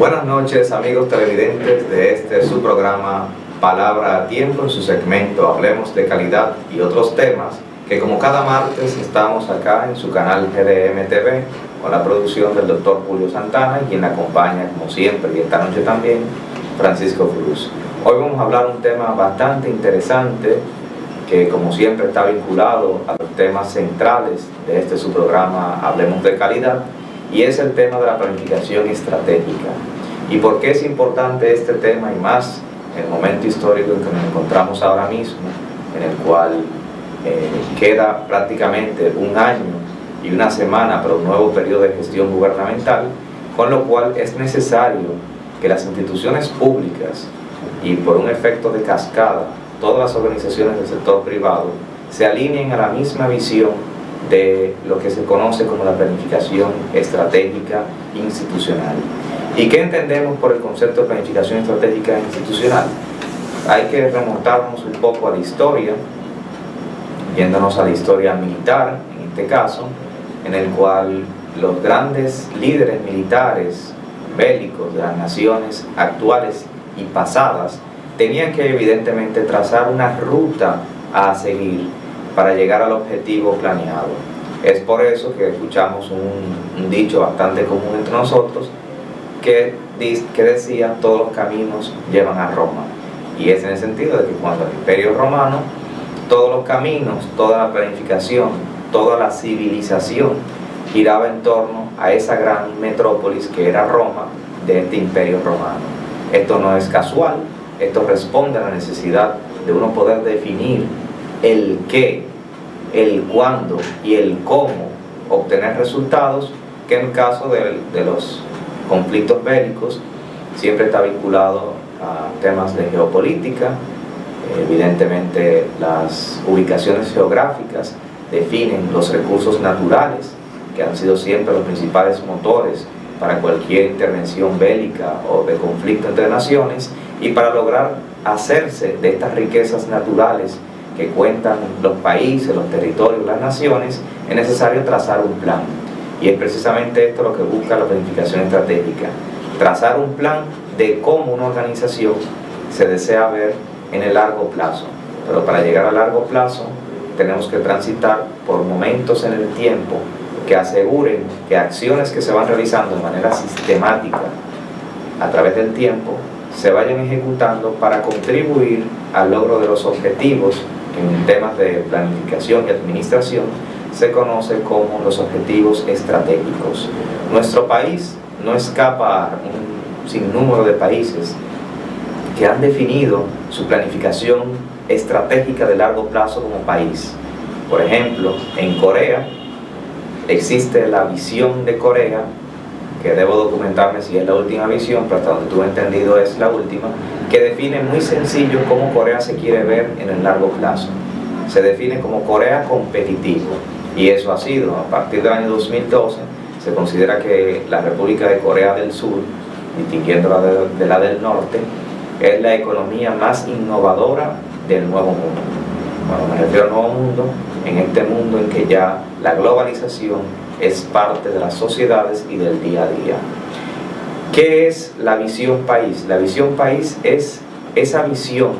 Buenas noches, amigos televidentes de su programa Palabra a Tiempo, en su segmento Hablemos de Calidad y otros temas, que como cada martes estamos acá en su canal GDM TV con la producción del doctor Julio Santana y quien la acompaña como siempre, y esta noche también, Francisco Cruz. Hoy vamos a hablar un tema bastante interesante que como siempre está vinculado a los temas centrales de su programa Hablemos de Calidad, y es el tema de la planificación estratégica. ¿Y por qué es importante este tema, y más en el momento histórico en que nos encontramos ahora mismo, en el cual queda prácticamente un año y una semana para un nuevo periodo de gestión gubernamental, con lo cual es necesario que las instituciones públicas y por un efecto de cascada, todas las organizaciones del sector privado se alineen a la misma visión de lo que se conoce como la planificación estratégica institucional. ¿Y qué entendemos por el concepto de planificación estratégica institucional? Hay que remontarnos un poco a la historia, yéndonos a la historia militar, en este caso, en el cual los grandes líderes militares bélicos de las naciones actuales y pasadas tenían que evidentemente trazar una ruta a seguir para llegar al objetivo planeado. Es por eso que escuchamos un dicho bastante común entre nosotros que decía: todos los caminos llevan a Roma. Y es en el sentido de que cuando el Imperio Romano, todos los caminos, toda la planificación, toda la civilización giraba en torno a esa gran metrópolis que era Roma, de este Imperio Romano. Esto no es casual, esto responde a la necesidad de uno poder definir el qué, el cuándo y el cómo obtener resultados, que en el caso de los conflictos bélicos siempre está vinculado a temas de geopolítica. Evidentemente las ubicaciones geográficas definen los recursos naturales, que han sido siempre los principales motores para cualquier intervención bélica o de conflicto entre naciones, y para lograr hacerse de estas riquezas naturales que cuentan los países, los territorios, las naciones, es necesario trazar un plan. Y es precisamente esto lo que busca la planificación estratégica: trazar un plan de cómo una organización se desea ver en el largo plazo. Pero para llegar a largo plazo tenemos que transitar por momentos en el tiempo que aseguren que acciones que se van realizando de manera sistemática a través del tiempo se vayan ejecutando para contribuir al logro de los objetivos que en temas de planificación y administración se conoce como los objetivos estratégicos. Nuestro país no escapa a un sinnúmero de países que han definido su planificación estratégica de largo plazo como país. Por ejemplo, en Corea existe la visión de Corea, que debo documentarme si es la última visión, pero hasta donde tuve entendido es la última, que define muy sencillo cómo Corea se quiere ver en el largo plazo. Se define como Corea competitivo, y eso ha sido, a partir del año 2012, se considera que la República de Corea del Sur, distinguiéndola de la del norte, es la economía más innovadora del Nuevo Mundo. Bueno, me refiero al Nuevo Mundo, en este mundo en que ya la globalización es parte de las sociedades y del día a día. ¿Qué es la visión país? La visión país es esa visión,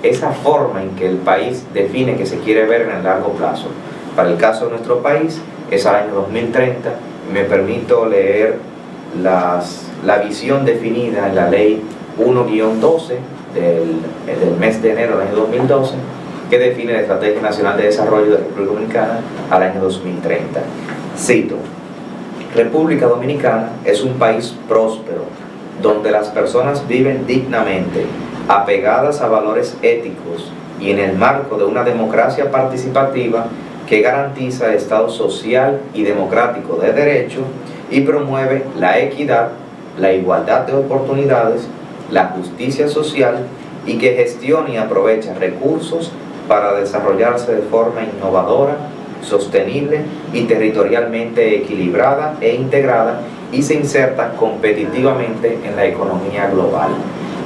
esa forma en que el país define que se quiere ver en el largo plazo. Para el caso de nuestro país es al año 2030, y me permito leer la visión definida en la ley 1-12 del mes de enero del año 2012, que define la Estrategia Nacional de Desarrollo de la República Dominicana al año 2030. Cito: República Dominicana es un país próspero, donde las personas viven dignamente, apegadas a valores éticos y en el marco de una democracia participativa que garantiza el Estado social y democrático de derecho y promueve la equidad, la igualdad de oportunidades, la justicia social, y que gestiona y aprovecha recursos para desarrollarse de forma innovadora, sostenible y territorialmente equilibrada e integrada, y se inserta competitivamente en la economía global.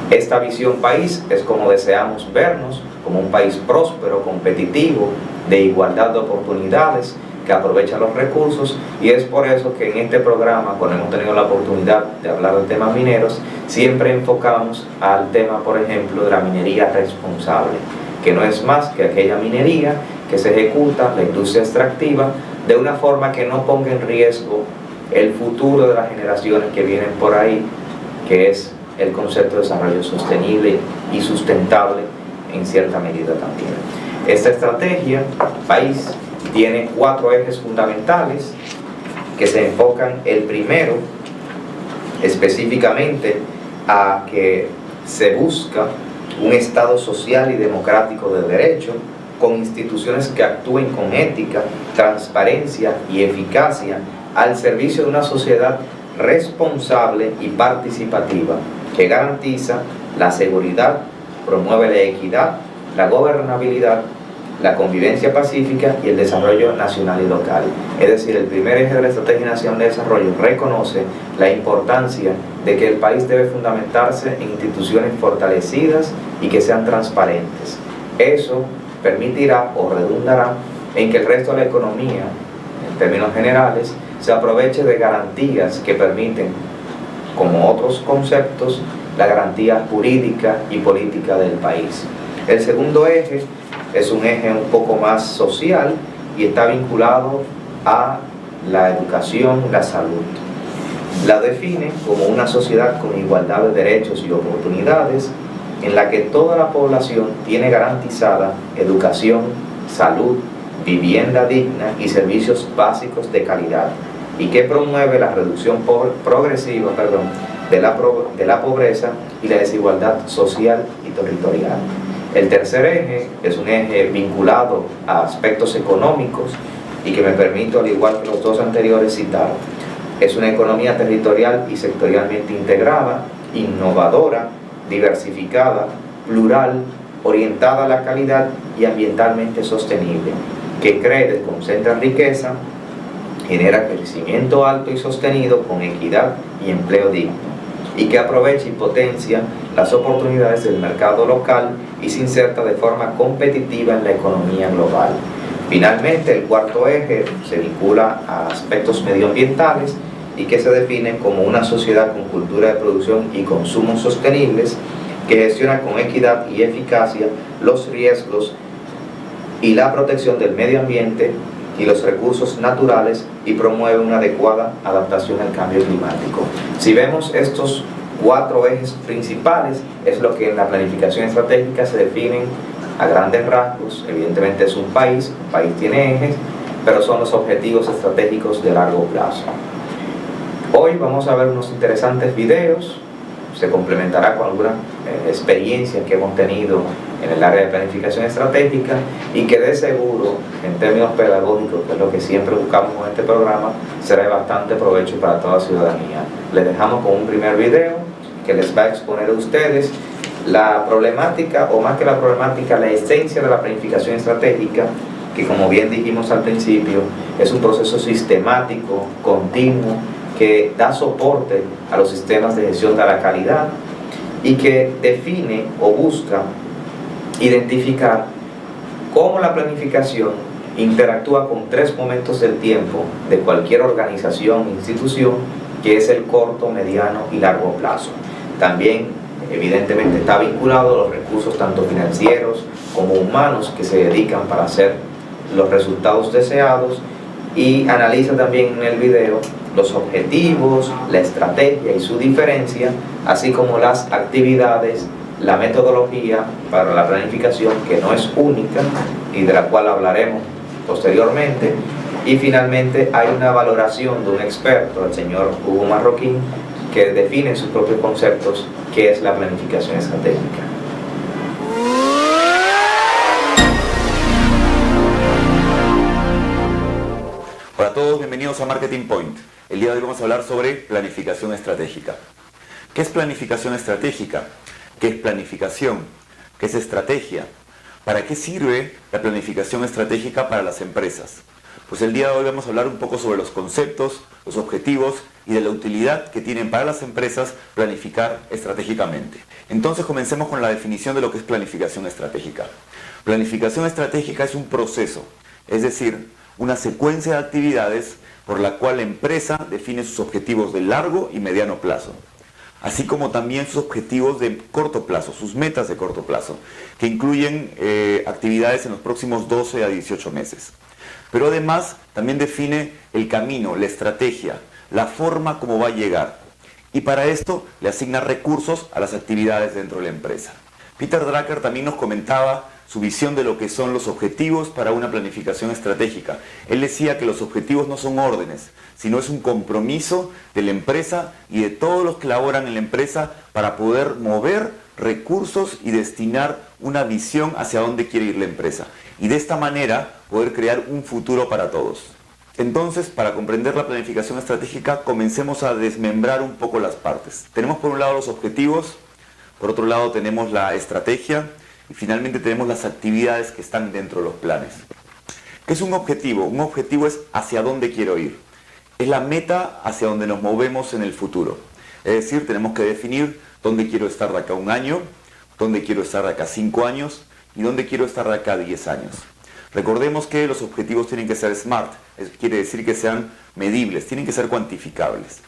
Esta visión país es como deseamos vernos, como un país próspero, competitivo, de igualdad de oportunidades, que aprovecha los recursos, y es por eso que en este programa, cuando hemos tenido la oportunidad de hablar de temas mineros, siempre enfocamos al tema, por ejemplo, de la minería responsable, que no es más que aquella minería que se ejecuta, la industria extractiva, de una forma que no ponga en riesgo el futuro de las generaciones que vienen por ahí, que es el concepto de desarrollo sostenible y sustentable en cierta medida también. Esta estrategia país tiene 4 ejes fundamentales que se enfocan. El primero específicamente a que se busca un Estado social y democrático de derecho, con instituciones que actúen con ética, transparencia y eficacia al servicio de una sociedad responsable y participativa, que garantiza la seguridad, promueve la equidad, la gobernabilidad, la convivencia pacífica y el desarrollo nacional y local. Es decir, el primer eje de la Estrategia Nacional de Desarrollo reconoce la importancia de que el país debe fundamentarse en instituciones fortalecidas y que sean transparentes. Eso permitirá o redundará en que el resto de la economía, en términos generales, se aproveche de garantías que permiten, como otros conceptos, la garantía jurídica y política del país. El segundo eje es un eje un poco más social y está vinculado a la educación, la salud. La define como una sociedad con igualdad de derechos y oportunidades, en la que toda la población tiene garantizada educación, salud, vivienda digna y servicios básicos de calidad, y que promueve la reducción progresiva de la pobreza y la desigualdad social y territorial. El tercer eje es un eje vinculado a aspectos económicos y que me permito, al igual que los 2 anteriores, citar. Es una economía territorial y sectorialmente integrada, innovadora, diversificada, plural, orientada a la calidad y ambientalmente sostenible, que cree, concentra riqueza, genera crecimiento alto y sostenido con equidad y empleo digno, y que aprovecha y potencia las oportunidades del mercado local y se inserta de forma competitiva en la economía global. Finalmente, el cuarto eje se vincula a aspectos medioambientales y que se define como una sociedad con cultura de producción y consumo sostenibles, que gestiona con equidad y eficacia los riesgos y la protección del medio ambiente y los recursos naturales y promueve una adecuada adaptación al cambio climático. Si vemos estos 4 ejes principales, es lo que en la planificación estratégica se definen a grandes rasgos. Evidentemente es un país tiene ejes, pero son los objetivos estratégicos de largo plazo. Hoy vamos a ver unos interesantes videos, se complementará con alguna experiencia que hemos tenido en el área de planificación estratégica, y que de seguro, en términos pedagógicos, que es lo que siempre buscamos con este programa, será de bastante provecho para toda la ciudadanía. Les dejamos con un primer video que les va a exponer a ustedes la problemática, o más que la problemática, la esencia de la planificación estratégica, que, como bien dijimos al principio, es un proceso sistemático, continuo, que da soporte a los sistemas de gestión de la calidad y que define o busca identificar cómo la planificación interactúa con 3 momentos del tiempo de cualquier organización o institución, que es el corto, mediano y largo plazo. También, evidentemente, está vinculado a los recursos tanto financieros como humanos que se dedican para hacer los resultados deseados, y analiza también en el video los objetivos, la estrategia y su diferencia, así como las actividades, la metodología para la planificación, que no es única y de la cual hablaremos posteriormente. Y finalmente hay una valoración de un experto, el señor Hugo Marroquín, que define en sus propios conceptos qué es la planificación estratégica. Hola a todos, bienvenidos a Marketing Point. El día de hoy vamos a hablar sobre planificación estratégica. ¿Qué es planificación estratégica? ¿Qué es planificación? ¿Qué es estrategia? ¿Para qué sirve la planificación estratégica para las empresas? Pues el día de hoy vamos a hablar un poco sobre los conceptos, los objetivos y de la utilidad que tienen para las empresas planificar estratégicamente. Entonces comencemos con la definición de lo que es planificación estratégica. Planificación estratégica es un proceso, es decir, una secuencia de actividades por la cual la empresa define sus objetivos de largo y mediano plazo, así como también sus objetivos de corto plazo, sus metas de corto plazo, que incluyen actividades en los próximos 12 a 18 meses. Pero además también define el camino, la estrategia, la forma como va a llegar. Y para esto le asigna recursos a las actividades dentro de la empresa. Peter Drucker también nos comentaba su visión de lo que son los objetivos para una planificación estratégica. Él decía que los objetivos no son órdenes, sino es un compromiso de la empresa y de todos los que laboran en la empresa para poder mover recursos y destinar una visión hacia dónde quiere ir la empresa. Y de esta manera poder crear un futuro para todos. Entonces, para comprender la planificación estratégica, comencemos a desmembrar un poco las partes. Tenemos por un lado los objetivos, por otro lado tenemos la estrategia y finalmente tenemos las actividades que están dentro de los planes. ¿Qué es un objetivo? Un objetivo es hacia dónde quiero ir. Es la meta hacia donde nos movemos en el futuro. Es decir, tenemos que definir dónde quiero estar de acá a un año, dónde quiero estar de acá a 5 años y dónde quiero estar de acá a 10 años. Recordemos que los objetivos tienen que ser SMART, quiere decir que sean medibles, tienen que ser cuantificables.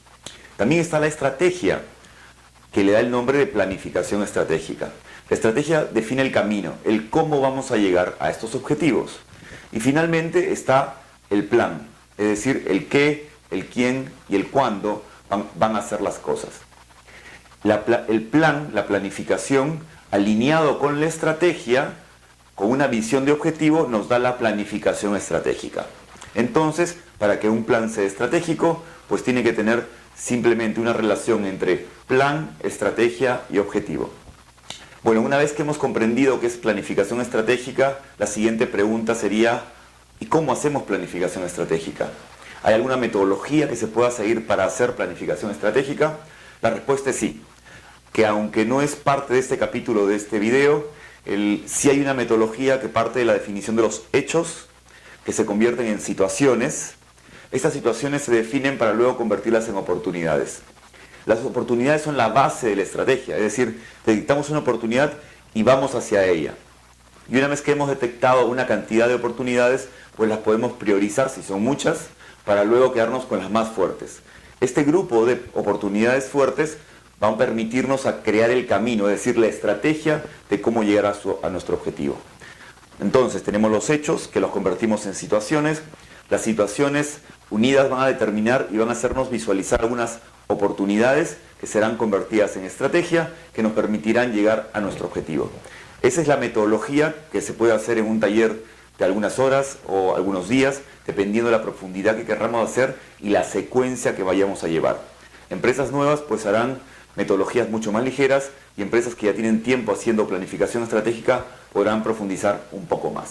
También está la estrategia, que le da el nombre de planificación estratégica. La estrategia define el camino, el cómo vamos a llegar a estos objetivos. Y finalmente está el plan, es decir, el qué, el quién y el cuándo van a hacer las cosas. El plan, la planificación, alineado con la estrategia, con una visión de objetivo, nos da la planificación estratégica. Entonces, para que un plan sea estratégico, pues tiene que tener simplemente una relación entre plan, estrategia y objetivo. Bueno, una vez que hemos comprendido qué es planificación estratégica, la siguiente pregunta sería, ¿y cómo hacemos planificación estratégica? ¿Hay alguna metodología que se pueda seguir para hacer planificación estratégica? La respuesta es sí, que aunque no es parte de este capítulo de este video, sí hay una metodología que parte de la definición de los hechos, que se convierten en situaciones. Estas situaciones se definen para luego convertirlas en oportunidades. Las oportunidades son la base de la estrategia, es decir, detectamos una oportunidad y vamos hacia ella. Y una vez que hemos detectado una cantidad de oportunidades, pues las podemos priorizar, si son muchas, para luego quedarnos con las más fuertes. Este grupo de oportunidades fuertes van a permitirnos a crear el camino, es decir, la estrategia de cómo llegar a nuestro objetivo. Entonces tenemos los hechos, que los convertimos en situaciones. Las situaciones unidas van a determinar y van a hacernos visualizar algunas oportunidades que serán convertidas en estrategia, que nos permitirán llegar a nuestro objetivo. Esa es la metodología que se puede hacer en un taller de algunas horas o algunos días, dependiendo de la profundidad que querramos hacer y la secuencia que vayamos a llevar. Empresas nuevas pues harán metodologías mucho más ligeras y empresas que ya tienen tiempo haciendo planificación estratégica podrán profundizar un poco más.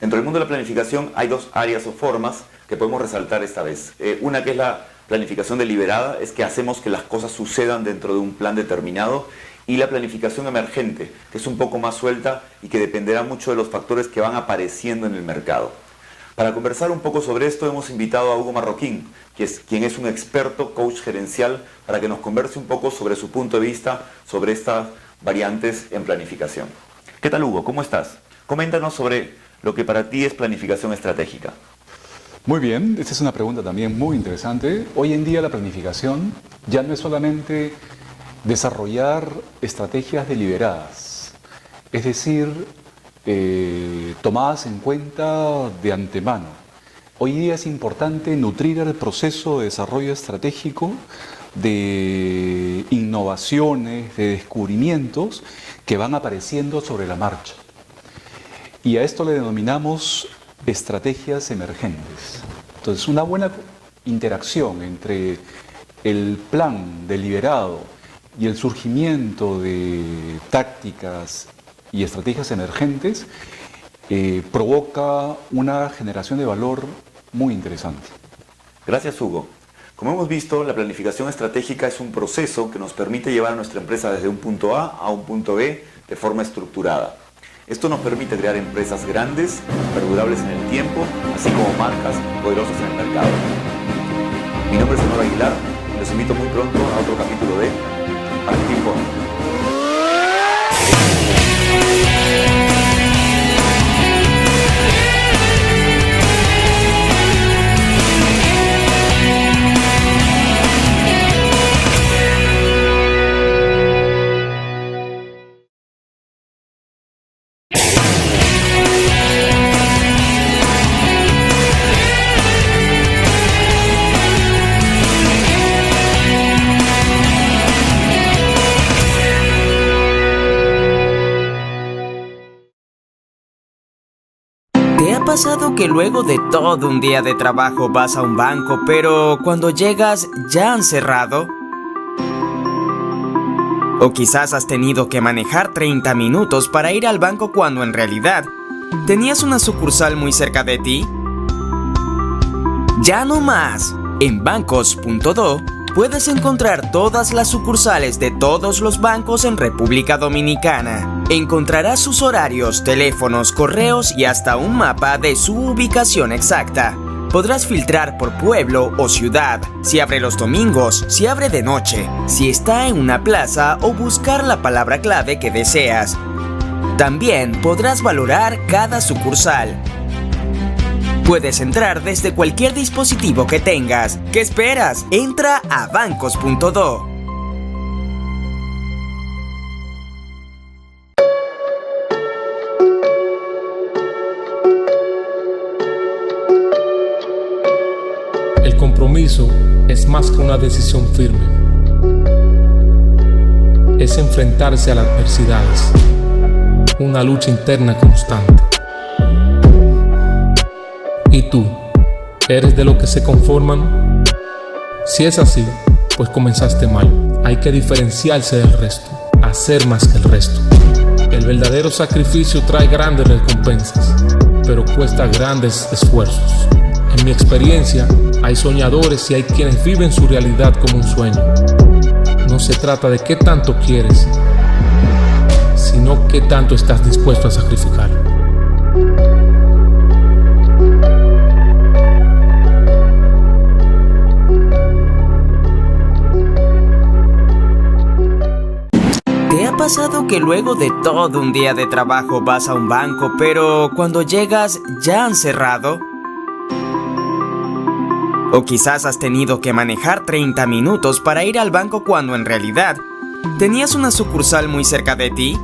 Dentro del mundo de la planificación hay dos áreas o formas que podemos resaltar esta vez. Una que es la planificación deliberada, es que hacemos que las cosas sucedan dentro de un plan determinado, y la planificación emergente, que es un poco más suelta y que dependerá mucho de los factores que van apareciendo en el mercado. Para conversar un poco sobre esto hemos invitado a Hugo Marroquín, quien es un experto coach gerencial, para que nos converse un poco sobre su punto de vista sobre estas variantes en planificación. ¿Qué tal, Hugo? ¿Cómo estás? Coméntanos sobre lo que para ti es planificación estratégica. Muy bien, esta es una pregunta también muy interesante. Hoy en día la planificación ya no es solamente desarrollar estrategias deliberadas, es decir, tomadas en cuenta de antemano. Hoy día es importante nutrir el proceso de desarrollo estratégico de innovaciones, de descubrimientos que van apareciendo sobre la marcha. Y a esto le denominamos estrategias emergentes. Entonces, una buena interacción entre el plan deliberado y el surgimiento de tácticas y estrategias emergentes provoca una generación de valor muy interesante. Gracias, Hugo. Como hemos visto, la planificación estratégica es un proceso que nos permite llevar a nuestra empresa desde un punto A a un punto B de forma estructurada. Esto nos permite crear empresas grandes, perdurables en el tiempo, así como marcas poderosas en el mercado. Mi nombre es Honor Aguilar y los invito muy pronto a otro capítulo de Marketing Point. ha pasado que luego de todo un día de trabajo vas a un banco, pero cuando llegas ya han cerrado? O quizás has tenido que manejar 30 minutos para ir al banco cuando en realidad tenías una sucursal muy cerca de ti. ¡Ya no más! En Bancos.do puedes encontrar todas las sucursales de todos los bancos en República Dominicana. Encontrarás sus horarios, teléfonos, correos y hasta un mapa de su ubicación exacta. Podrás filtrar por pueblo o ciudad, si abre los domingos, si abre de noche, si está en una plaza o buscar la palabra clave que deseas. También podrás valorar cada sucursal. Puedes entrar desde cualquier dispositivo que tengas. ¿Qué esperas? Entra a Bancos.do. El compromiso es más que una decisión firme. Es enfrentarse a las adversidades, una lucha interna constante. ¿Y tú? ¿Eres de los que se conforman? Si es así, pues comenzaste mal. Hay que diferenciarse del resto, hacer más que el resto. El verdadero sacrificio trae grandes recompensas, pero cuesta grandes esfuerzos. En mi experiencia, hay soñadores y hay quienes viven su realidad como un sueño. No se trata de qué tanto quieres, sino qué tanto estás dispuesto a sacrificar. ¿Te ha pasado que luego de todo un día de trabajo vas a un banco, pero cuando llegas ya han cerrado? O quizás has tenido que manejar 30 minutos para ir al banco cuando en realidad tenías una sucursal muy cerca de ti.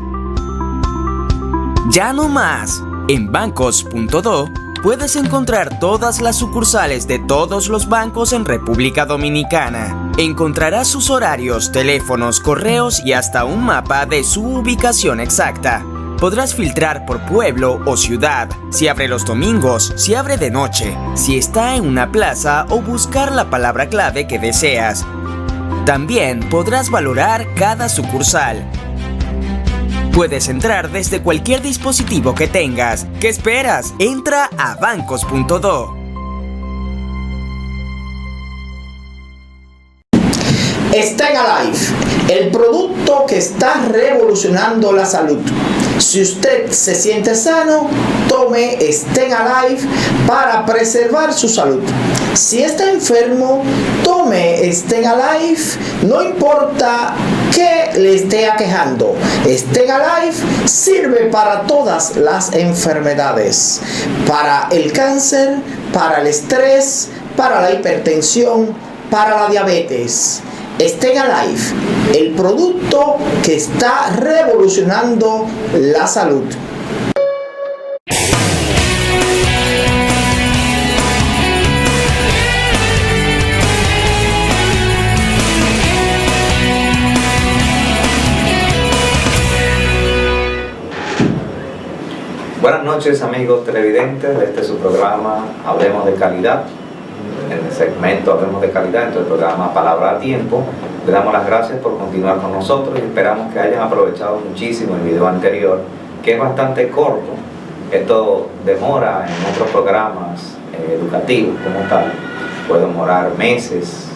¡Ya no más! En Bancos.do puedes encontrar todas las sucursales de todos los bancos en República Dominicana. Encontrarás sus horarios, teléfonos, correos y hasta un mapa de su ubicación exacta. Podrás filtrar por pueblo o ciudad, si abre los domingos, si abre de noche, si está en una plaza o buscar la palabra clave que deseas. También podrás valorar cada sucursal. Puedes entrar desde cualquier dispositivo que tengas. ¿Qué esperas? Entra a Bancos.do. Stay Alive, el producto que está revolucionando la salud. Si usted se siente sano, tome Stay Alive para preservar su salud. Si está enfermo, tome Stay Alive, no importa qué le esté aquejando. Stay Alive sirve para todas las enfermedades, para el cáncer, para el estrés, para la hipertensión, para la diabetes. Stay Alive, el producto que está revolucionando la salud. Buenas noches, amigos televidentes. Este es su programa Hablemos de Calidad. En el segmento Hablemos de Calidad, en el programa Palabra a Tiempo. Le damos las gracias por continuar con nosotros y esperamos que hayan aprovechado muchísimo el video anterior, que es bastante corto. Esto demora en otros programas educativos como tal. Puede demorar meses,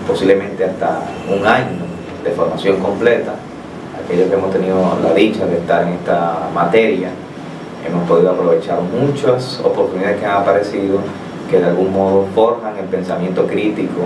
posiblemente hasta un año de formación completa. Aquellos que hemos tenido la dicha de estar en esta materia, hemos podido aprovechar muchas oportunidades que han aparecido, que de algún modo forjan el pensamiento crítico,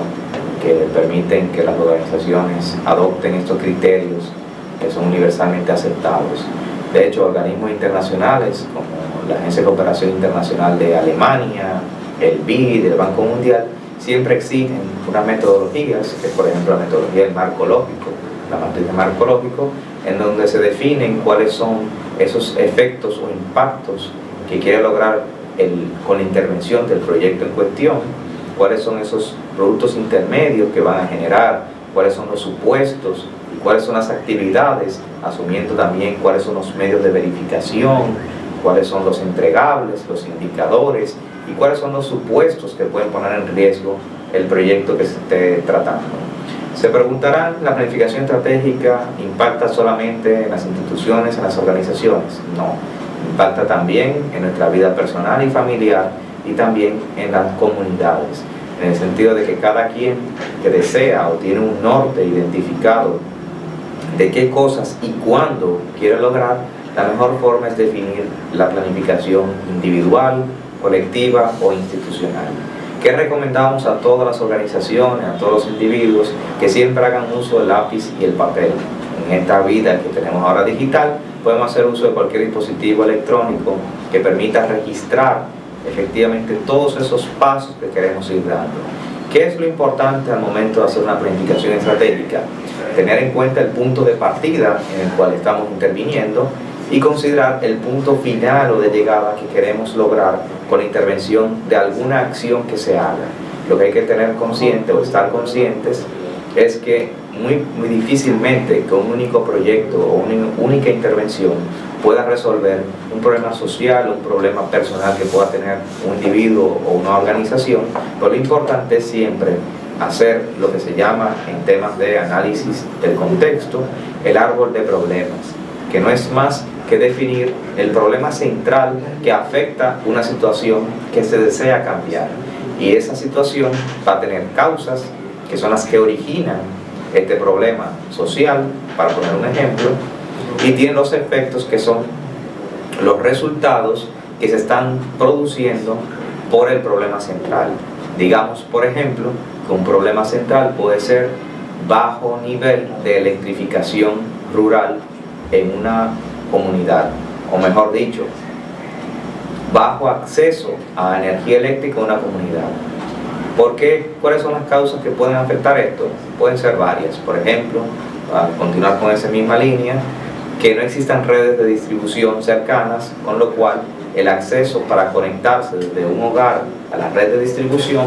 que permiten que las organizaciones adopten estos criterios que son universalmente aceptados. De hecho, organismos internacionales como la Agencia de Cooperación Internacional de Alemania, el BID, el Banco Mundial, siempre exigen unas metodologías, que es por ejemplo la metodología del marco lógico, la matriz de marco lógico, en donde se definen cuáles son esos efectos o impactos que quiere lograr con la intervención del proyecto en cuestión, cuáles son esos productos intermedios que van a generar, cuáles son los supuestos y cuáles son las actividades, asumiendo también cuáles son los medios de verificación, cuáles son los entregables, los indicadores y cuáles son los supuestos que pueden poner en riesgo el proyecto que se esté tratando. Se preguntarán, ¿la planificación estratégica impacta solamente en las instituciones, en las organizaciones? No, impacta también en nuestra vida personal y familiar y también en las comunidades, en el sentido de que cada quien que desea o tiene un norte identificado de qué cosas y cuándo quiere lograr, la mejor forma es definir la planificación individual, colectiva o institucional. ¿Qué recomendamos a todas las organizaciones, a todos los individuos? Que siempre hagan uso del lápiz y el papel. En esta vida que tenemos ahora digital, podemos hacer uso de cualquier dispositivo electrónico que permita registrar efectivamente todos esos pasos que queremos ir dando. ¿Qué es lo importante al momento de hacer una planificación estratégica? Tener en cuenta el punto de partida en el cual estamos interviniendo y considerar el punto final o de llegada que queremos lograr con la intervención de alguna acción que se haga. Lo que hay que tener consciente o estar conscientes es que muy difícilmente que un único proyecto o una única intervención pueda resolver un problema social o un problema personal que pueda tener un individuo o una organización, pero lo importante es siempre hacer lo que se llama en temas de análisis del contexto, el árbol de problemas, que no es más que definir el problema central que afecta una situación que se desea cambiar. Y esa situación va a tener causas que son las que originan este problema social, para poner un ejemplo, y tiene los efectos que son los resultados que se están produciendo por el problema central. Digamos, por ejemplo, que un problema central puede ser bajo nivel de electrificación rural en una comunidad, o mejor dicho, bajo acceso a energía eléctrica en una comunidad. ¿Por qué? ¿Cuáles son las causas que pueden afectar esto? Pueden ser varias. Por ejemplo, para continuar con esa misma línea, que no existan redes de distribución cercanas, con lo cual el acceso para conectarse desde un hogar a la red de distribución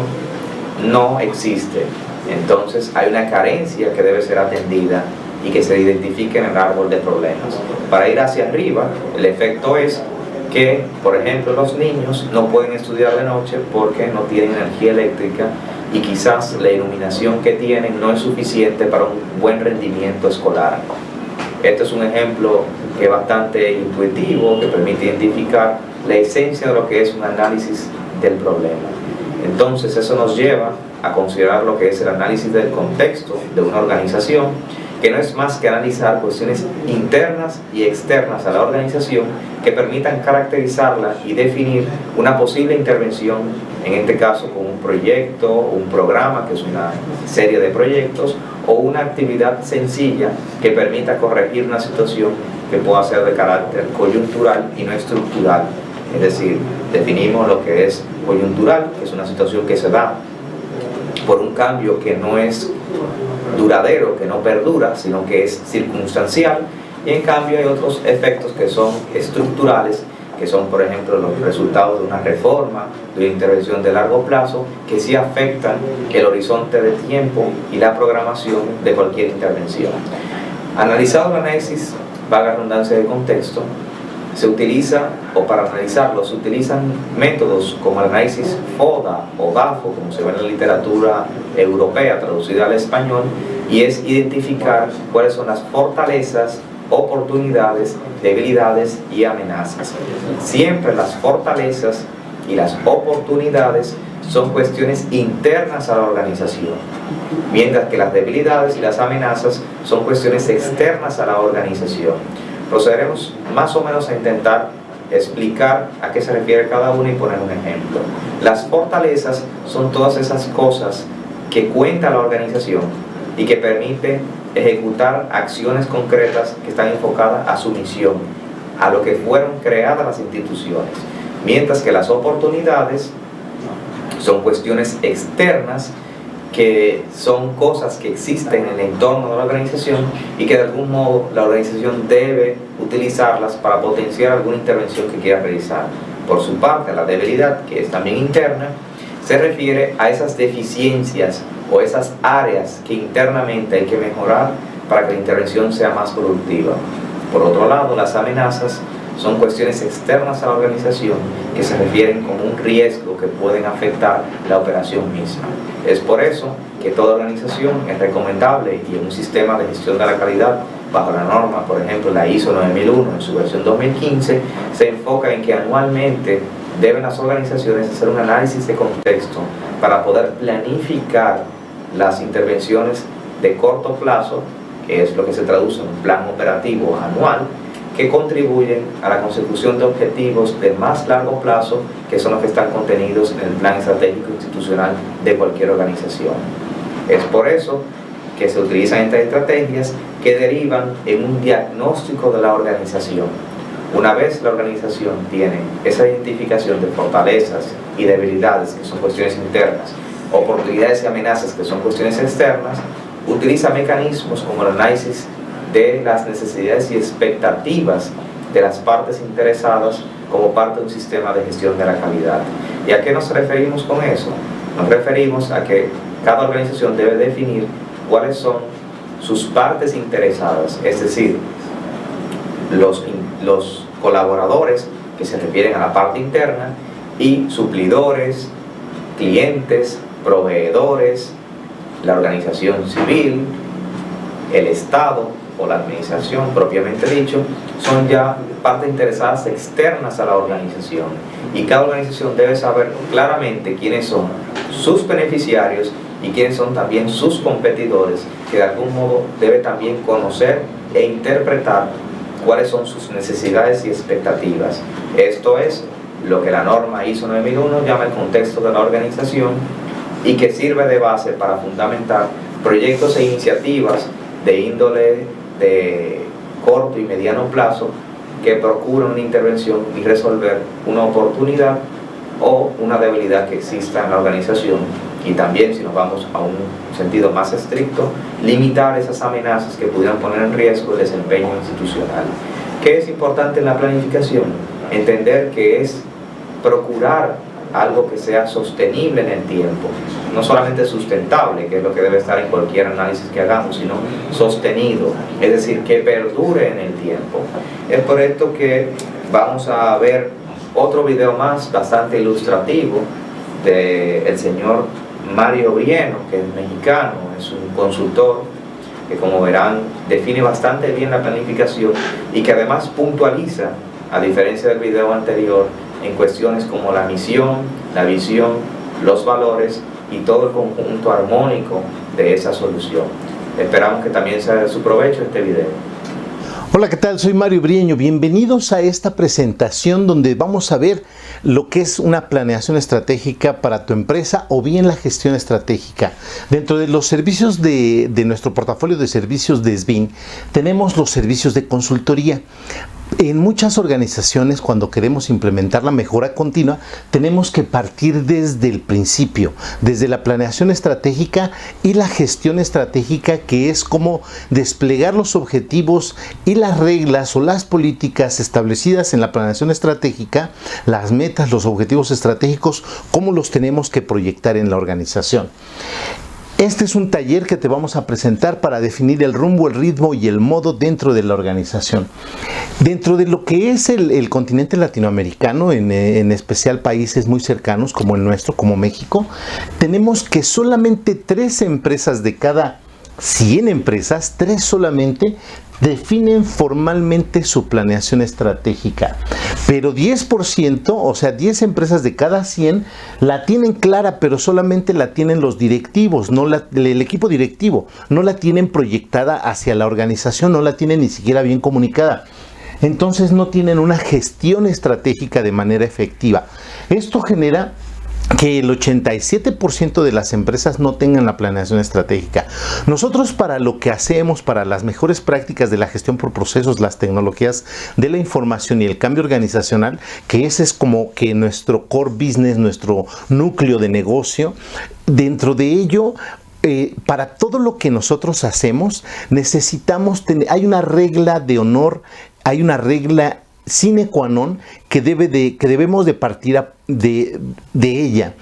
no existe. Entonces hay una carencia que debe ser atendida y que se identifique en el árbol de problemas. Para ir hacia arriba, el efecto es que, por ejemplo, los niños no pueden estudiar de noche porque no tienen energía eléctrica y quizás la iluminación que tienen no es suficiente para un buen rendimiento escolar. Este es un ejemplo que es bastante intuitivo, que permite identificar la esencia de lo que es un análisis del problema. Entonces eso nos lleva a considerar lo que es el análisis del contexto de una organización, que no es más que analizar cuestiones internas y externas a la organización que permitan caracterizarla y definir una posible intervención, en este caso con un proyecto, un programa que es una serie de proyectos, o una actividad sencilla que permita corregir una situación que pueda ser de carácter coyuntural y no estructural. Es decir, definimos lo que es coyuntural, que es una situación que se da por un cambio que no es duradero, que no perdura, sino que es circunstancial, y en cambio hay otros efectos que son estructurales, que son, por ejemplo, los resultados de una reforma, de una intervención de largo plazo, que sí afectan el horizonte de tiempo y la programación de cualquier intervención. Analizado el análisis, valga la redundancia de contexto, se utiliza, o para analizarlo, se utilizan métodos como el análisis FODA o DAFO, como se ve en la literatura europea traducida al español, y es identificar cuáles son las fortalezas, oportunidades, debilidades y amenazas. Siempre las fortalezas y las oportunidades son cuestiones internas a la organización, mientras que las debilidades y las amenazas son cuestiones externas a la organización. Procederemos más o menos a intentar explicar a qué se refiere cada uno y poner un ejemplo. Las fortalezas son todas esas cosas que cuenta la organización y que permite ejecutar acciones concretas que están enfocadas a su misión, a lo que fueron creadas las instituciones, mientras que las oportunidades son cuestiones externas, que son cosas que existen en el entorno de la organización y que de algún modo la organización debe utilizarlas para potenciar alguna intervención que quiera realizar. Por su parte, la debilidad, que es también interna, se refiere a esas deficiencias o esas áreas que internamente hay que mejorar para que la intervención sea más productiva. Por otro lado, las amenazas son cuestiones externas a la organización que se refieren como un riesgo que pueden afectar la operación misma. Es por eso que toda organización es recomendable, y en un sistema de gestión de la calidad bajo la norma, por ejemplo la ISO 9001 en su versión 2015, se enfoca en que anualmente deben las organizaciones hacer un análisis de contexto para poder planificar las intervenciones de corto plazo, que es lo que se traduce en un plan operativo anual, que contribuyen a la consecución de objetivos de más largo plazo, que son los que están contenidos en el plan estratégico institucional de cualquier organización. Es por eso que se utilizan estas estrategias que derivan en un diagnóstico de la organización. Una vez la organización tiene esa identificación de fortalezas y debilidades, que son cuestiones internas, oportunidades y amenazas, que son cuestiones externas, utiliza mecanismos como el análisis de las necesidades y expectativas de las partes interesadas como parte de un sistema de gestión de la calidad. ¿Y a qué nos referimos con eso? Nos referimos a que cada organización debe definir cuáles son sus partes interesadas, es decir, los colaboradores que se refieren a la parte interna, y suplidores, clientes, proveedores, la organización civil, el Estado o la administración propiamente dicho, son ya partes interesadas externas a la organización, y cada organización debe saber claramente quiénes son sus beneficiarios y quiénes son también sus competidores, que de algún modo debe también conocer e interpretar cuáles son sus necesidades y expectativas. Esto es lo que la norma ISO 9001 llama el contexto de la organización, y que sirve de base para fundamentar proyectos e iniciativas de índole de corto y mediano plazo que procuran una intervención y resolver una oportunidad o una debilidad que exista en la organización, y también, si nos vamos a un sentido más estricto, limitar esas amenazas que pudieran poner en riesgo el desempeño institucional. ¿Qué es importante en la planificación? Entender que es procurar algo que sea sostenible en el tiempo, no solamente sustentable, que es lo que debe estar en cualquier análisis que hagamos, sino sostenido, es decir, que perdure en el tiempo. Es por esto que vamos a ver otro video más bastante ilustrativo del señor Mario Brieno, que es mexicano, es un consultor que, como verán, define bastante bien la planificación y que además puntualiza, a diferencia del video anterior, en cuestiones como la misión, la visión, los valores y todo el conjunto armónico de esa solución. Esperamos que también sea de su provecho este video. Hola, ¿qué tal? Soy Mario Brieno. Bienvenidos a esta presentación donde vamos a ver lo que es una planeación estratégica para tu empresa o bien la gestión estratégica. Dentro de los servicios de nuestro portafolio de servicios de SBIN tenemos los servicios de consultoría. En muchas organizaciones, cuando queremos implementar la mejora continua, tenemos que partir desde el principio, desde la planeación estratégica y la gestión estratégica, que es como desplegar los objetivos y las reglas o las políticas establecidas en la planeación estratégica, las metas, los objetivos estratégicos, cómo los tenemos que proyectar en la organización. Este es un taller que te vamos a presentar para definir el rumbo, el ritmo y el modo dentro de la organización. Dentro de lo que es el continente latinoamericano, en especial países muy cercanos como el nuestro, como México, tenemos que solamente 3 empresas de cada 100 empresas, 3 solamente, definen formalmente su planeación estratégica, pero 10%, o sea 10 empresas de cada 100 la tienen clara, pero solamente la tienen los directivos, no el equipo directivo, no la tienen proyectada hacia la organización, no la tienen ni siquiera bien comunicada. Entonces no tienen una gestión estratégica de manera efectiva. Esto genera que el 87% de las empresas no tengan la planeación estratégica. Nosotros, para lo que hacemos, para las mejores prácticas de la gestión por procesos, las tecnologías de la información y el cambio organizacional, que ese es como que nuestro core business, nuestro núcleo de negocio, dentro de ello, para todo lo que nosotros hacemos, necesitamos tener, hay una regla de honor, hay una regla sine qua non que debemos de partir de ella,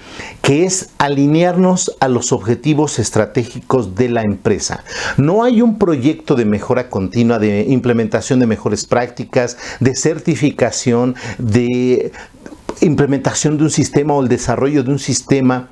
que es alinearnos a los objetivos estratégicos de la empresa. No hay un proyecto de mejora continua, de implementación de mejores prácticas, de certificación, de implementación de un sistema o el desarrollo de un sistema.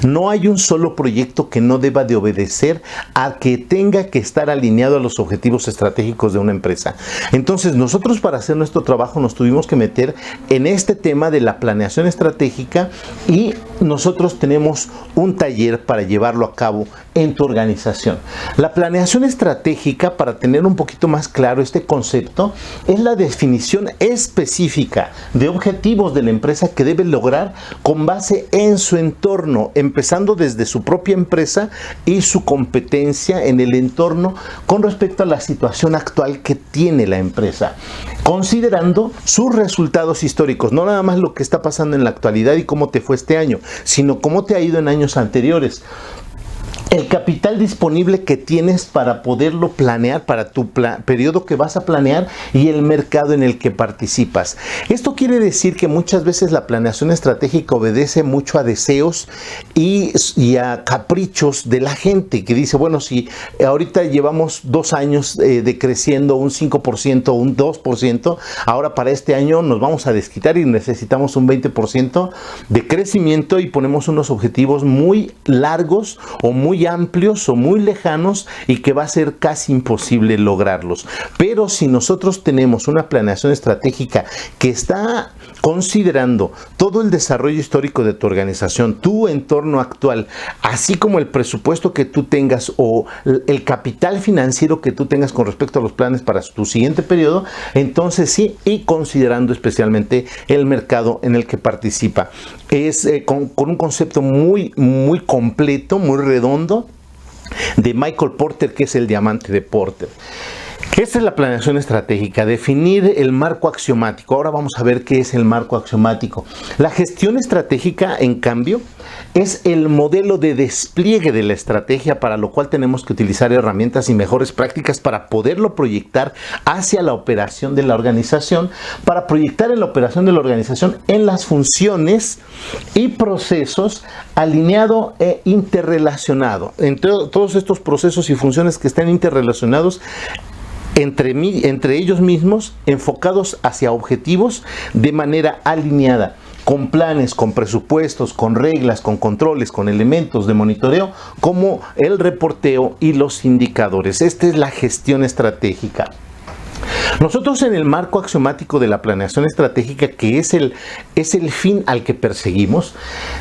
No hay un solo proyecto que no deba de obedecer a que tenga que estar alineado a los objetivos estratégicos de una empresa. Entonces, nosotros para hacer nuestro trabajo nos tuvimos que meter en este tema de la planeación estratégica y nosotros tenemos un taller para llevarlo a cabo en tu organización. La planeación estratégica, para tener un poquito más claro este concepto, es la definición específica de objetivos de la empresa que debe lograr con base en su entorno, empezando desde su propia empresa y su competencia en el entorno con respecto a la situación actual que tiene la empresa, considerando sus resultados históricos, no nada más lo que está pasando en la actualidad y cómo te fue este año, sino cómo te ha ido en años anteriores. El capital disponible que tienes para poderlo planear, para tu periodo que vas a planear y el mercado en el que participas. Esto quiere decir que muchas veces la planeación estratégica obedece mucho a deseos y a caprichos de la gente que dice, bueno, si ahorita llevamos 2 años decreciendo un 5% o un 2%, ahora para este año nos vamos a desquitar y necesitamos un 20% de crecimiento y ponemos unos objetivos muy largos o muy amplios o muy lejanos y que va a ser casi imposible lograrlos. Pero si nosotros tenemos una planeación estratégica que está considerando todo el desarrollo histórico de tu organización, tu entorno actual, así como el presupuesto que tú tengas o el capital financiero que tú tengas con respecto a los planes para tu siguiente periodo, entonces sí, y considerando especialmente el mercado en el que participa. Es con un concepto muy completo, muy redondo, de Michael Porter, que es el diamante de Porter. Esta es la planeación estratégica, definir el marco axiomático. Ahora vamos a ver qué es el marco axiomático. La gestión estratégica, en cambio, es el modelo de despliegue de la estrategia, para lo cual tenemos que utilizar herramientas y mejores prácticas para poderlo proyectar hacia la operación de la organización, para proyectar en la operación de la organización en las funciones y procesos alineado e interrelacionado. Entre todos estos procesos y funciones que estén interrelacionados entre ellos mismos, enfocados hacia objetivos de manera alineada, con planes, con presupuestos, con reglas, con controles, con elementos de monitoreo, como el reporteo y los indicadores. Esta es la gestión estratégica. Nosotros en el marco axiomático de la planeación estratégica, que es el fin al que perseguimos,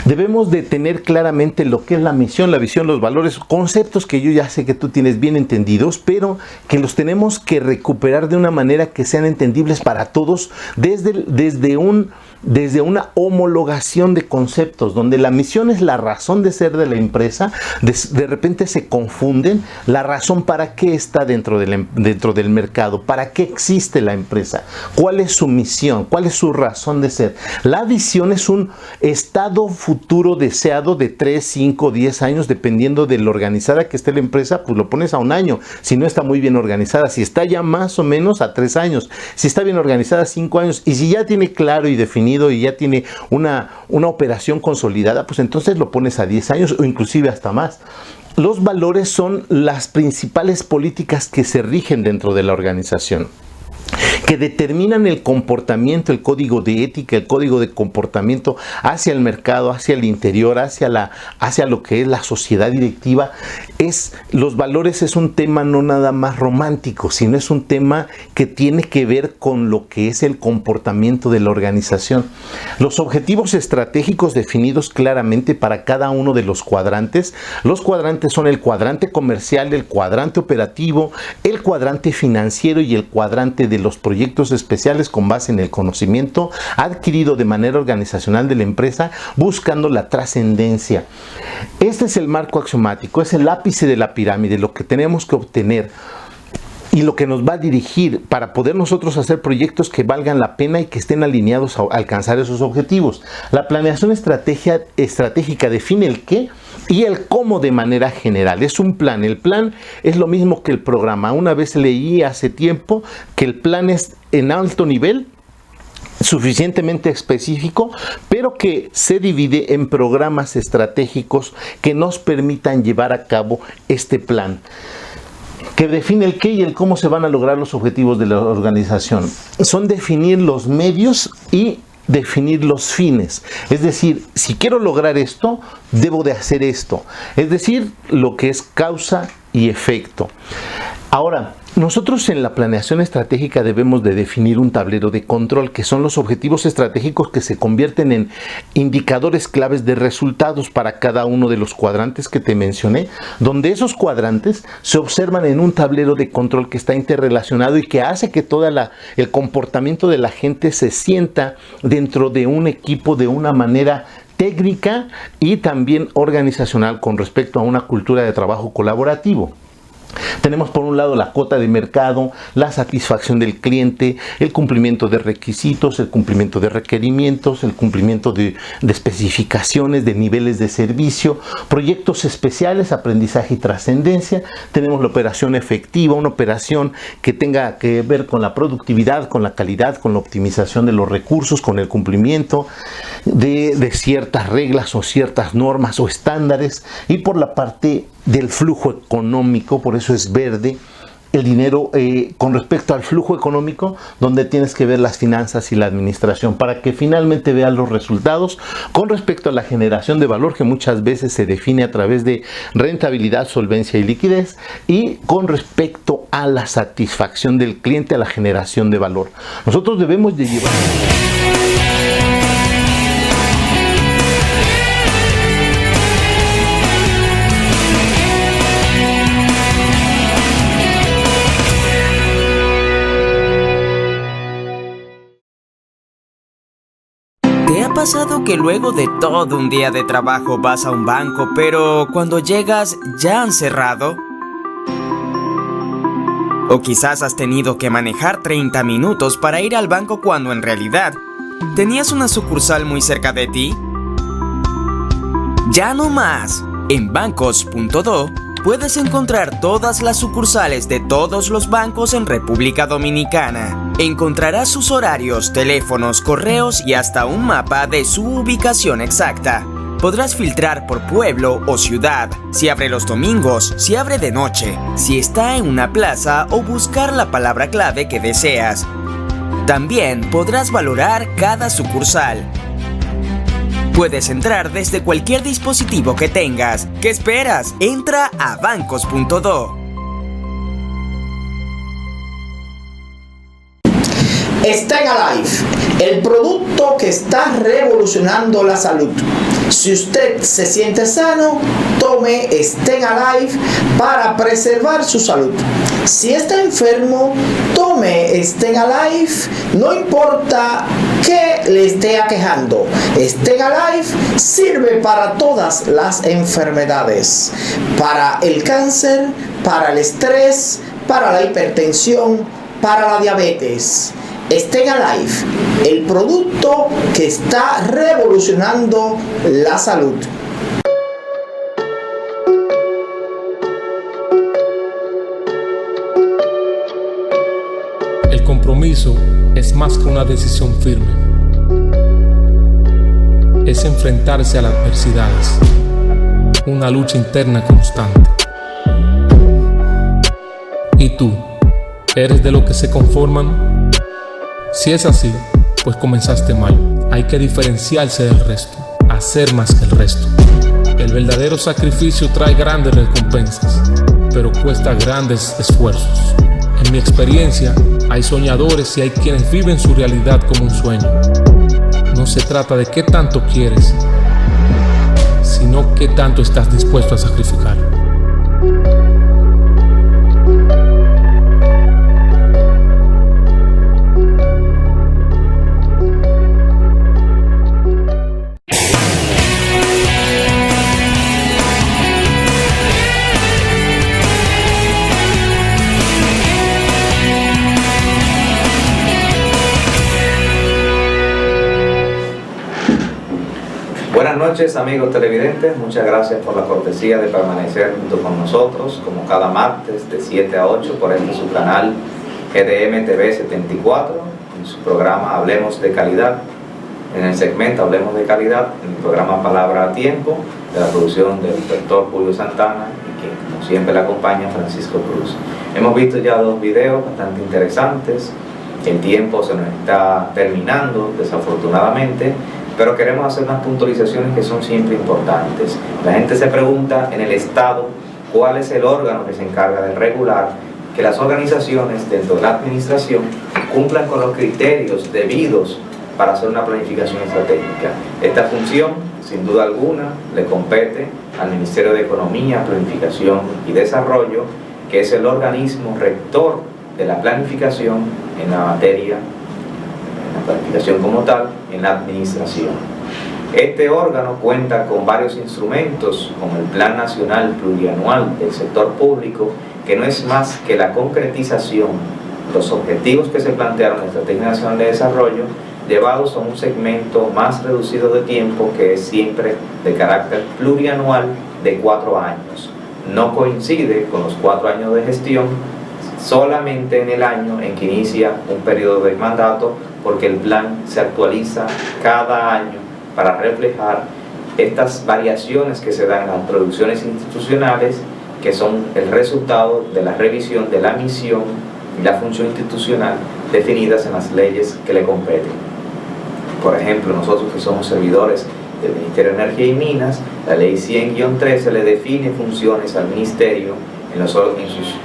debemos de tener claramente lo que es la misión, la visión, los valores, conceptos que yo ya sé que tú tienes bien entendidos, pero que los tenemos que recuperar de una manera que sean entendibles para todos desde una homologación de conceptos, donde la misión es la razón de ser de la empresa. De repente se confunden la razón para qué está dentro del mercado, para qué existe la empresa, cuál es su misión, cuál es su razón de ser. La visión es un estado futuro deseado de 3, 5, 10 años, dependiendo de lo organizada que esté la empresa, pues lo pones a 1 año, si no está muy bien organizada, si está ya más o menos a 3 años, si está bien organizada a 5 años, y si ya tiene claro y definido y ya tiene una operación consolidada, pues entonces lo pones a 10 años o inclusive hasta más. Los valores son las principales políticas que se rigen dentro de la organización, que determinan el comportamiento, el código de ética, el código de comportamiento hacia el mercado, hacia el interior, hacia lo que es la sociedad directiva. Los valores es un tema no nada más romántico, sino es un tema que tiene que ver con lo que es el comportamiento de la organización. Los objetivos estratégicos definidos claramente para cada uno de los cuadrantes. Los cuadrantes son el cuadrante comercial, el cuadrante operativo, el cuadrante financiero y el cuadrante de los proyectos especiales con base en el conocimiento adquirido de manera organizacional de la empresa, buscando la trascendencia. Este es el marco axiomático, es el ápice de la pirámide, lo que tenemos que obtener y lo que nos va a dirigir para poder nosotros hacer proyectos que valgan la pena y que estén alineados a alcanzar esos objetivos. La planeación estratégica define el qué y el cómo de manera general. Es un plan. El plan es lo mismo que el programa. Una vez leí hace tiempo que el plan es en alto nivel, suficientemente específico, pero que se divide en programas estratégicos que nos permitan llevar a cabo este plan, que define el qué y el cómo se van a lograr los objetivos de la organización. Son definir los medios y definir los fines. Es decir, si quiero lograr esto, debo de hacer esto. Es decir, lo que es causa y efecto. Ahora, nosotros en la planeación estratégica debemos de definir un tablero de control, que son los objetivos estratégicos que se convierten en indicadores claves de resultados para cada uno de los cuadrantes que te mencioné, donde esos cuadrantes se observan en un tablero de control que está interrelacionado y que hace que todo el comportamiento de la gente se sienta dentro de un equipo de una manera técnica y también organizacional con respecto a una cultura de trabajo colaborativo. Tenemos por un lado la cuota de mercado, la satisfacción del cliente, el cumplimiento de requisitos, el cumplimiento de requerimientos, el cumplimiento de especificaciones, de niveles de servicio, proyectos especiales, aprendizaje y trascendencia. Tenemos la operación efectiva, una operación que tenga que ver con la productividad, con la calidad, con la optimización de los recursos, con el cumplimiento de ciertas reglas o ciertas normas o estándares. Y por la parte del flujo económico, por eso es verde, el dinero con respecto al flujo económico, donde tienes que ver las finanzas y la administración para que finalmente veas los resultados con respecto a la generación de valor, que muchas veces se define a través de rentabilidad, solvencia y liquidez, y con respecto a la satisfacción del cliente, a la generación de valor. Nosotros debemos de llevar... ¿Te ha pasado que luego de todo un día de trabajo vas a un banco, pero cuando llegas ya han cerrado? O quizás has tenido que manejar 30 minutos para ir al banco cuando en realidad tenías una sucursal muy cerca de ti. Ya no más. En bancos.do puedes encontrar todas las sucursales de todos los bancos en República Dominicana. Encontrarás sus horarios, teléfonos, correos y hasta un mapa de su ubicación exacta. Podrás filtrar por pueblo o ciudad, si abre los domingos, si abre de noche, si está en una plaza o buscar la palabra clave que deseas. También podrás valorar cada sucursal. Puedes entrar desde cualquier dispositivo que tengas. ¿Qué esperas? Entra a bancos.do. Stay Alive, el producto que está revolucionando la salud. Si usted se siente sano, tome Stay Alive para preservar su salud. Si está enfermo, tome Stay Alive, no importa que le esté aquejando. Stay Alive sirve para todas las enfermedades, para el cáncer, para el estrés, para la hipertensión, para la diabetes. Stay Alive, el producto que está revolucionando la salud. El compromiso es más que una decisión firme. Es enfrentarse a las adversidades, una lucha interna constante. ¿Y tú? ¿Eres de los que se conforman? Si es así, pues comenzaste mal. Hay que diferenciarse del resto, hacer más que el resto. El verdadero sacrificio trae grandes recompensas, pero cuesta grandes esfuerzos. En mi experiencia, hay soñadores y hay quienes viven su realidad como un sueño. No se trata de qué tanto quieres, sino qué tanto estás dispuesto a sacrificar. Buenas noches, amigos televidentes, muchas gracias por la cortesía de permanecer junto con nosotros, como cada martes de 7 a 8 por su canal GDM TV 74, en su programa Hablemos de Calidad, en el segmento Hablemos de Calidad, en el programa Palabra a Tiempo, de la producción del doctor Julio Santana, y que como siempre le acompaña Francisco Cruz. Hemos visto ya 2 videos bastante interesantes. El tiempo se nos está terminando, desafortunadamente, pero queremos hacer unas puntualizaciones que son siempre importantes. La gente se pregunta en el Estado cuál es el órgano que se encarga de regular que las organizaciones dentro de la administración cumplan con los criterios debidos para hacer una planificación estratégica. Esta función, sin duda alguna, le compete al Ministerio de Economía, Planificación y Desarrollo, que es el organismo rector de la planificación en la materia, en la planificación como tal, en la administración. Este órgano cuenta con varios instrumentos, como el Plan Nacional Plurianual del Sector Público, que no es más que la concretización de los objetivos que se plantearon en la Estrategia Nacional de Desarrollo, llevados a un segmento más reducido de tiempo, que es siempre de carácter plurianual de 4 años. No coincide con los 4 años de gestión, solamente en el año en que inicia un periodo de mandato, porque el plan se actualiza cada año para reflejar estas variaciones que se dan en las producciones institucionales, que son el resultado de la revisión de la misión y la función institucional definidas en las leyes que le competen. Por ejemplo, nosotros que somos servidores del Ministerio de Energía y Minas, la Ley 100-13 le define funciones al Ministerio en sus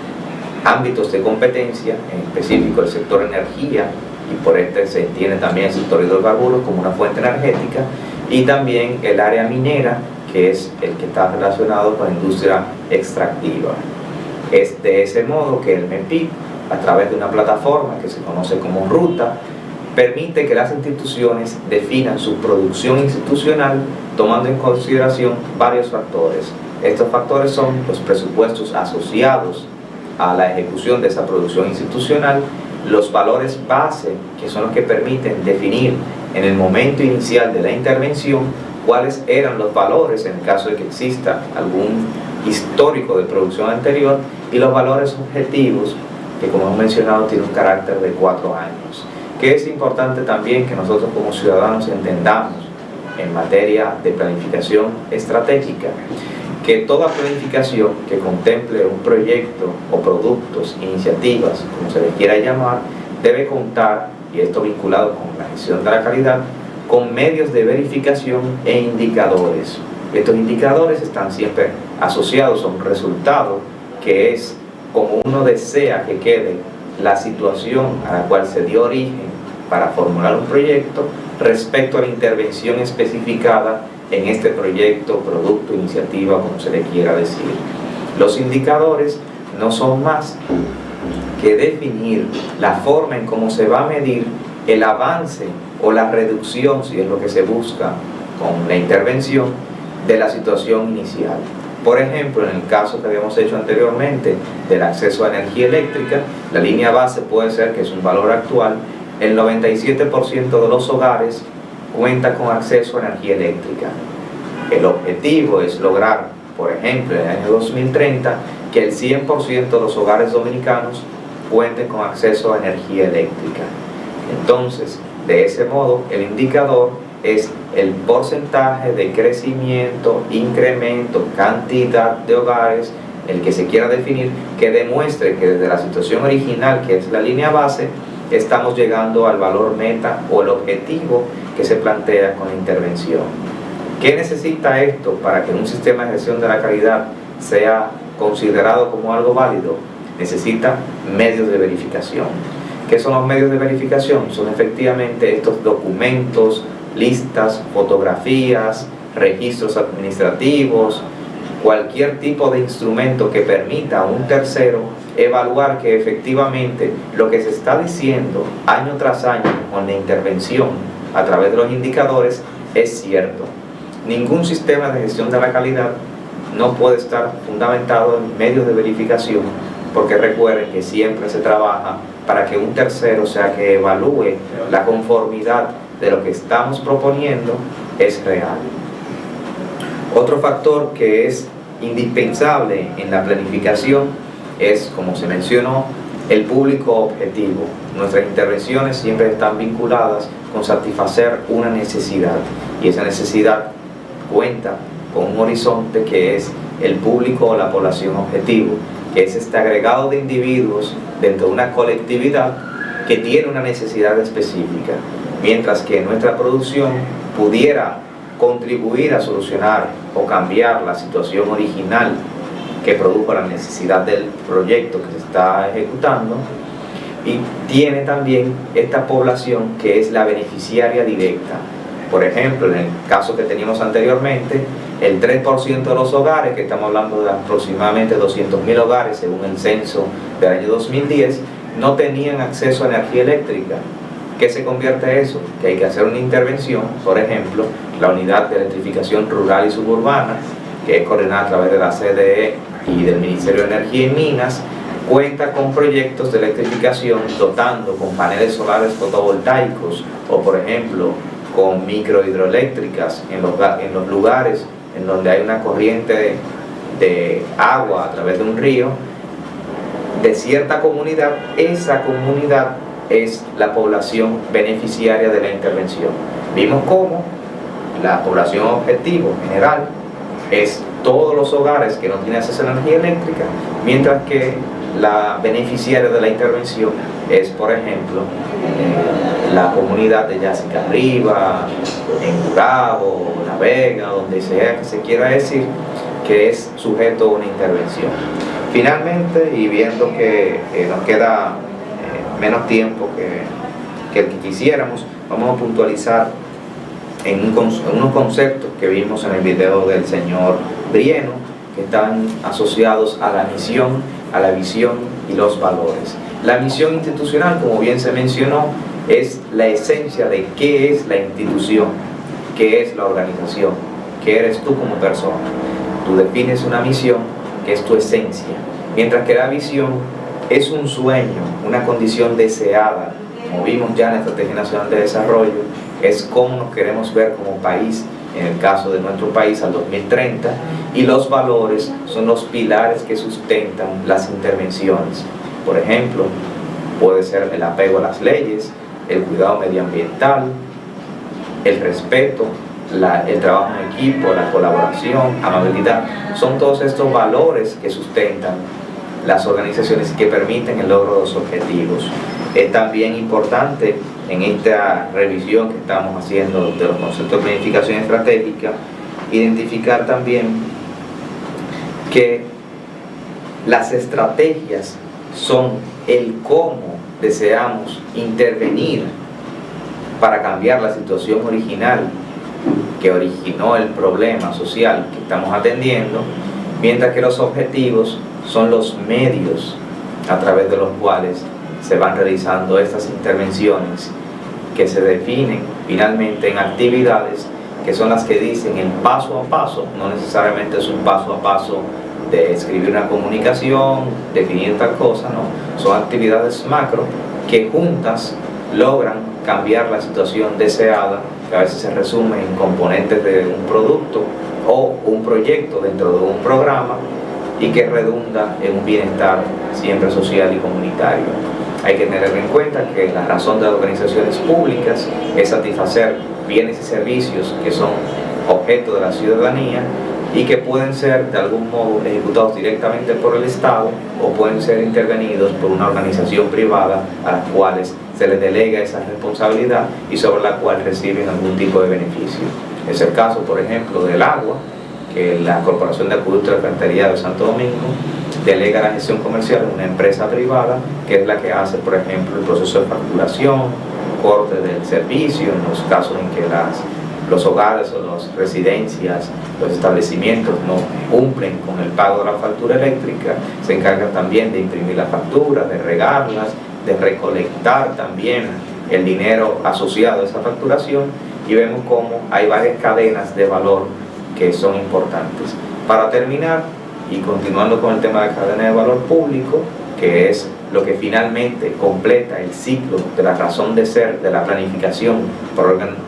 ámbitos de competencia, en específico el sector energía, y por este se entiende también el sector hidrocarburos como una fuente energética, y también el área minera, que es el que está relacionado con la industria extractiva. Es de ese modo que el MEPIP, a través de una plataforma que se conoce como Ruta, permite que las instituciones definan su producción institucional tomando en consideración varios factores. Estos factores son los presupuestos asociados a la ejecución de esa producción institucional, los valores base, que son los que permiten definir en el momento inicial de la intervención cuáles eran los valores en el caso de que exista algún histórico de producción anterior, y los valores objetivos, que como hemos mencionado tienen un carácter de 4 años. Que es importante también que nosotros como ciudadanos entendamos en materia de planificación estratégica, que toda planificación que contemple un proyecto o productos, iniciativas, como se les quiera llamar, debe contar, y esto vinculado con la gestión de la calidad, con medios de verificación e indicadores. Estos indicadores están siempre asociados a un resultado, que es como uno desea que quede la situación a la cual se dio origen para formular un proyecto respecto a la intervención especificada en este proyecto, producto, iniciativa, como se le quiera decir. Los indicadores no son más que definir la forma en cómo se va a medir el avance o la reducción, si es lo que se busca con la intervención, de la situación inicial. Por ejemplo, en el caso que habíamos hecho anteriormente del acceso a energía eléctrica, la línea base puede ser, que es un valor actual, el 97% de los hogares cuenta con acceso a energía eléctrica. El objetivo es lograr, por ejemplo, en el año 2030, que el 100% de los hogares dominicanos cuenten con acceso a energía eléctrica. Entonces, de ese modo, el indicador es el porcentaje de crecimiento, incremento, cantidad de hogares, el que se quiera definir, que demuestre que desde la situación original, que es la línea base, estamos llegando al valor meta o el objetivo que se plantea con la intervención. ¿Qué necesita esto para que un sistema de gestión de la calidad sea considerado como algo válido? Necesita medios de verificación. ¿Qué son los medios de verificación? Son efectivamente estos documentos, listas, fotografías, registros administrativos, cualquier tipo de instrumento que permita a un tercero evaluar que efectivamente lo que se está diciendo año tras año con la intervención a través de los indicadores es cierto. Ningún sistema de gestión de la calidad no puede estar fundamentado en medios de verificación, porque recuerden que siempre se trabaja para que un tercero sea que evalúe la conformidad de lo que estamos proponiendo es real. Otro factor que es indispensable en la planificación es, como se mencionó, el público objetivo. Nuestras intervenciones siempre están vinculadas con satisfacer una necesidad, y esa necesidad cuenta con un horizonte que es el público o la población objetivo, que es este agregado de individuos dentro de una colectividad que tiene una necesidad específica, mientras que nuestra producción pudiera contribuir a solucionar o cambiar la situación original que produjo la necesidad del proyecto que se está ejecutando, y tiene también esta población que es la beneficiaria directa. Por ejemplo, en el caso que teníamos anteriormente, el 3% de los hogares, que estamos hablando de aproximadamente 200.000 hogares según el censo del año 2010, no tenían acceso a energía eléctrica. ¿Qué se convierte eso? Que hay que hacer una intervención. Por ejemplo, la unidad de electrificación rural y suburbana, que es coordinada a través de la CDE y del Ministerio de Energía y Minas, cuenta con proyectos de electrificación dotando con paneles solares fotovoltaicos o, por ejemplo, con microhidroeléctricas en los lugares en donde hay una corriente de agua a través de un río de cierta comunidad. Esa comunidad es la población beneficiaria de la intervención. Vimos cómo la población objetivo general es todos los hogares que no tienen acceso a energía eléctrica, mientras que la beneficiaria de la intervención es, por ejemplo, la comunidad de Yásica Arriba, en Gurabo, La Vega, donde sea que se quiera decir, que es sujeto a una intervención. Finalmente, y viendo que nos queda menos tiempo que el que quisiéramos, vamos a puntualizar en unos conceptos que vimos en el video del señor Brieno, que están asociados a la misión, a la visión y los valores. La misión institucional, como bien se mencionó, es la esencia de qué es la institución, qué es la organización, qué eres tú como persona. Tú defines una misión que es tu esencia, mientras que la visión es un sueño, una condición deseada. Como vimos ya en la Estrategia Nacional de Desarrollo, es cómo nos queremos ver como país, en el caso de nuestro país al 2030, y los valores son los pilares que sustentan las intervenciones. Por ejemplo, puede ser el apego a las leyes, el cuidado medioambiental, el respeto, el trabajo en equipo, la colaboración, amabilidad. Son todos estos valores que sustentan las organizaciones y que permiten el logro de los objetivos. Es también importante en esta revisión que estamos haciendo de los conceptos de planificación estratégica, identificar también que las estrategias son el cómo deseamos intervenir para cambiar la situación original que originó el problema social que estamos atendiendo, mientras que los objetivos son los medios a través de los cuales se van realizando estas intervenciones, que se definen finalmente en actividades que son las que dicen el paso a paso. No necesariamente es un paso a paso de escribir una comunicación, definir tal cosa, no. Son actividades macro que juntas logran cambiar la situación deseada, que a veces se resume en componentes de un producto o un proyecto dentro de un programa, y que redunda en un bienestar siempre social y comunitario. Hay que tener en cuenta que la razón de las organizaciones públicas es satisfacer bienes y servicios que son objeto de la ciudadanía y que pueden ser de algún modo ejecutados directamente por el Estado o pueden ser intervenidos por una organización privada a las cuales se les delega esa responsabilidad y sobre la cual reciben algún tipo de beneficio. Es el caso, por ejemplo, del agua, que la Corporación de Acueductos y Alcantarillado de Santo Domingo delega la gestión comercial a una empresa privada, que es la que hace, por ejemplo, el proceso de facturación, corte del servicio, en los casos en que los hogares o las residencias, los establecimientos no cumplen con el pago de la factura eléctrica. Se encarga también de imprimir las facturas, de regarlas, de recolectar también el dinero asociado a esa facturación, y vemos cómo hay varias cadenas de valor que son importantes. Para terminar, y continuando con el tema de cadena de valor público, que es lo que finalmente completa el ciclo de la razón de ser de la planificación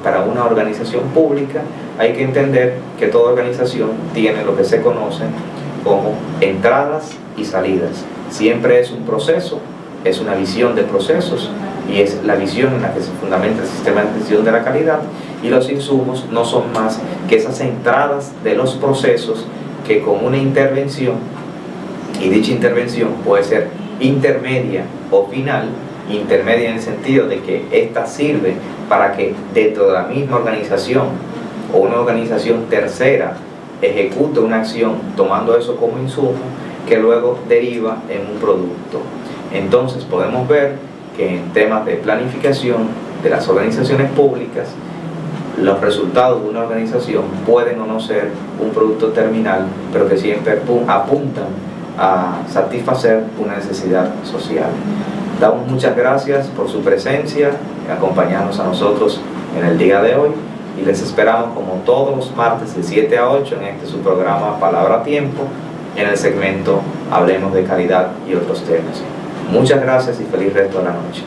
para una organización pública, hay que entender que toda organización tiene lo que se conoce como entradas y salidas. Siempre es un proceso, es una visión de procesos y es la visión en la que se fundamenta el sistema de gestión de la calidad, y los insumos no son más que esas entradas de los procesos que con una intervención, y dicha intervención puede ser intermedia o final, intermedia en el sentido de que ésta sirve para que dentro de la misma organización o una organización tercera ejecute una acción tomando eso como insumo que luego deriva en un producto. Entonces podemos ver que en temas de planificación de las organizaciones públicas, los resultados de una organización pueden o no ser un producto terminal, pero que siempre apuntan a satisfacer una necesidad social. Damos muchas gracias por su presencia, acompañarnos a nosotros en el día de hoy, y les esperamos como todos los martes de 7 a 8 en su programa Palabra a Tiempo, en el segmento Hablemos de Calidad y otros temas. Muchas gracias y feliz resto de la noche.